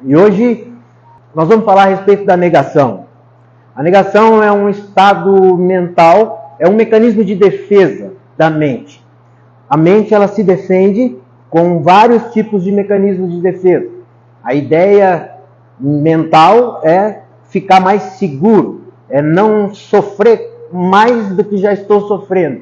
E hoje nós vamos falar a respeito da negação. A negação é um estado mental, é um mecanismo de defesa da mente. A mente, ela se defende com vários tipos de mecanismos de defesa. A ideia mental é ficar mais seguro, é não sofrer mais do que já estou sofrendo.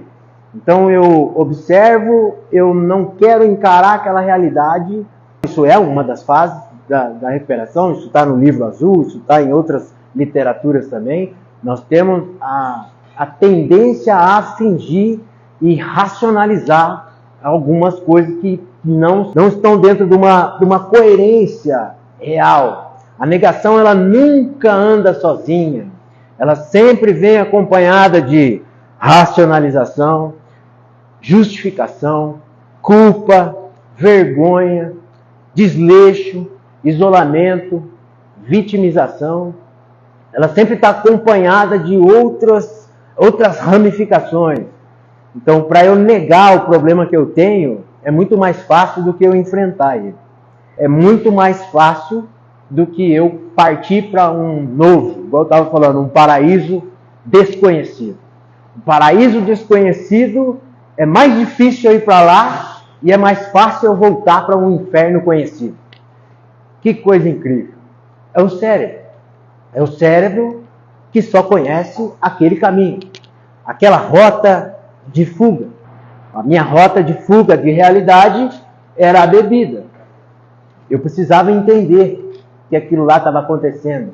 Então eu observo, eu não quero encarar aquela realidade. Isso é uma das fases da recuperação, isso está no livro azul, isso está em outras literaturas também. Nós temos a tendência a fingir e racionalizar algumas coisas que não estão dentro de uma coerência real. A negação, ela nunca anda sozinha. Ela sempre vem acompanhada de racionalização, justificação, culpa, vergonha, desleixo, isolamento, vitimização. Ela sempre está acompanhada de outras ramificações. Então, para eu negar o problema que eu tenho, é muito mais fácil do que eu enfrentar ele. É muito mais fácil do que eu partir para um novo, igual eu estava falando, um paraíso desconhecido. Um paraíso desconhecido é mais difícil eu ir para lá e é mais fácil eu voltar para um inferno conhecido. Que coisa incrível. É o cérebro. É o cérebro que só conhece aquele caminho, aquela rota de fuga. A minha rota de fuga de realidade era a bebida. Eu precisava entender que aquilo lá estava acontecendo.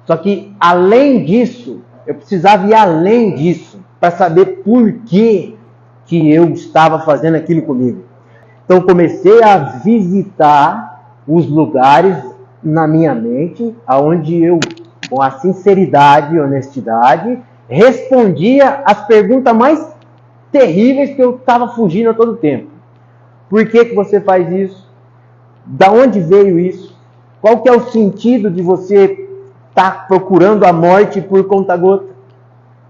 Só que, além disso, eu precisava ir além disso para saber por que eu estava fazendo aquilo comigo. Então, comecei a visitar os lugares na minha mente onde eu, com a sinceridade e honestidade, respondia as perguntas mais terríveis que eu estava fugindo a todo tempo. Por que você faz isso? Da onde veio isso? Qual que é o sentido de você estar procurando a morte por conta-gota?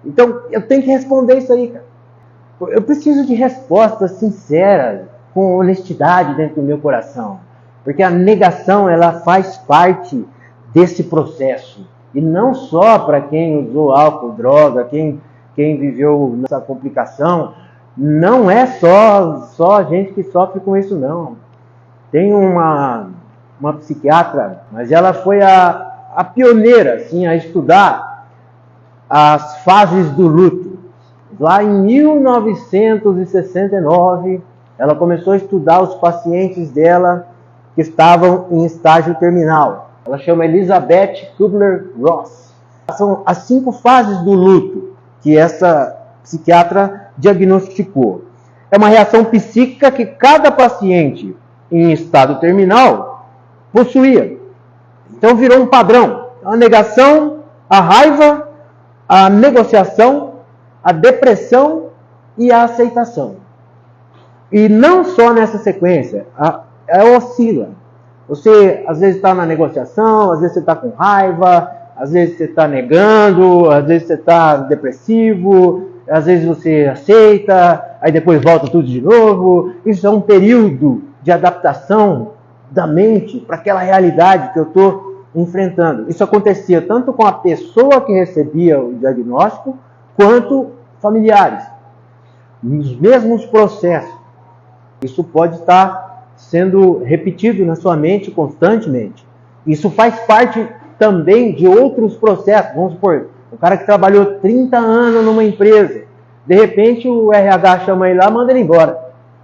Então, eu tenho que responder isso aí, cara. Eu preciso de respostas sinceras, com honestidade dentro do meu coração. Porque a negação, ela faz parte desse processo. E não só para quem usou álcool, droga, quem viveu nessa complicação. Não é só gente que sofre com isso, não. Tem uma psiquiatra, mas ela foi a pioneira assim, a estudar as fases do luto. Lá em 1969, ela começou a estudar os pacientes dela que estavam em estágio terminal. Ela chama Elizabeth Kubler-Ross. São as 5 fases do luto que essa psiquiatra diagnosticou. É uma reação psíquica que cada paciente em estado terminal possuía. Então virou um padrão. A negação, a raiva, a negociação, a depressão e a aceitação. E não só nessa sequência, oscila. Você às vezes está na negociação, às vezes você está com raiva, às vezes você está negando, às vezes você está depressivo, às vezes você aceita, aí depois volta tudo de novo. Isso é um período de adaptação da mente para aquela realidade que eu estou enfrentando. Isso acontecia tanto com a pessoa que recebia o diagnóstico, quanto familiares. Nos mesmos processos. Isso pode estar sendo repetido na sua mente constantemente. Isso faz parte também de outros processos. Vamos supor, o cara que trabalhou 30 anos numa empresa, de repente o RH chama ele lá e manda ele embora.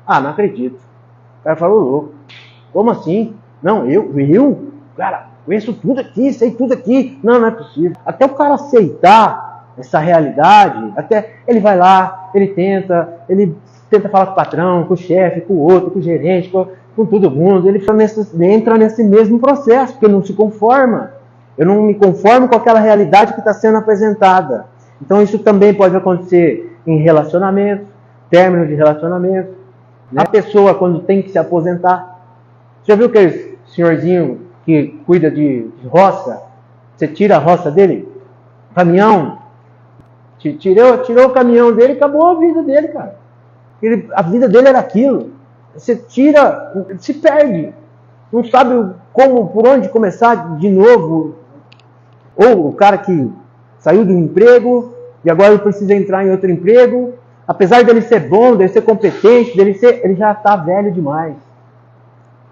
Ah, não acredito. O cara falou, louco. Como assim? Não, eu? Cara, conheço tudo aqui, sei tudo aqui. Não é possível. Até o cara aceitar essa realidade, até ele vai lá, ele tenta falar com o patrão, com o chefe, com o outro, com o gerente, com todo mundo. Ele entra nesse mesmo processo, porque não se conforma. Eu não me conformo com aquela realidade que está sendo apresentada. Então isso também pode acontecer em relacionamento, término de relacionamento. Né? A pessoa, quando tem que se aposentar. Você já viu aquele senhorzinho que cuida de roça? Você tira a roça dele, caminhão, tirou o caminhão dele, acabou a vida dele, cara. A vida dele era aquilo. Você tira, se perde. não sabe por onde começar de novo. Ou o cara que saiu do emprego e agora ele precisa entrar em outro emprego. Apesar dele ser bom, dele ser competente, ele já está velho demais.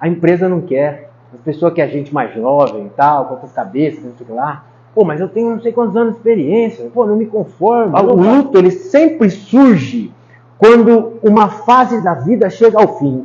A empresa não quer. A pessoa quer gente mais jovem e tal, com outras cabeças, não sei o que lá. Pô, mas eu tenho não sei quantos anos de experiência. Pô, não me conformo. O luto, ele sempre surge quando uma fase da vida chega ao fim.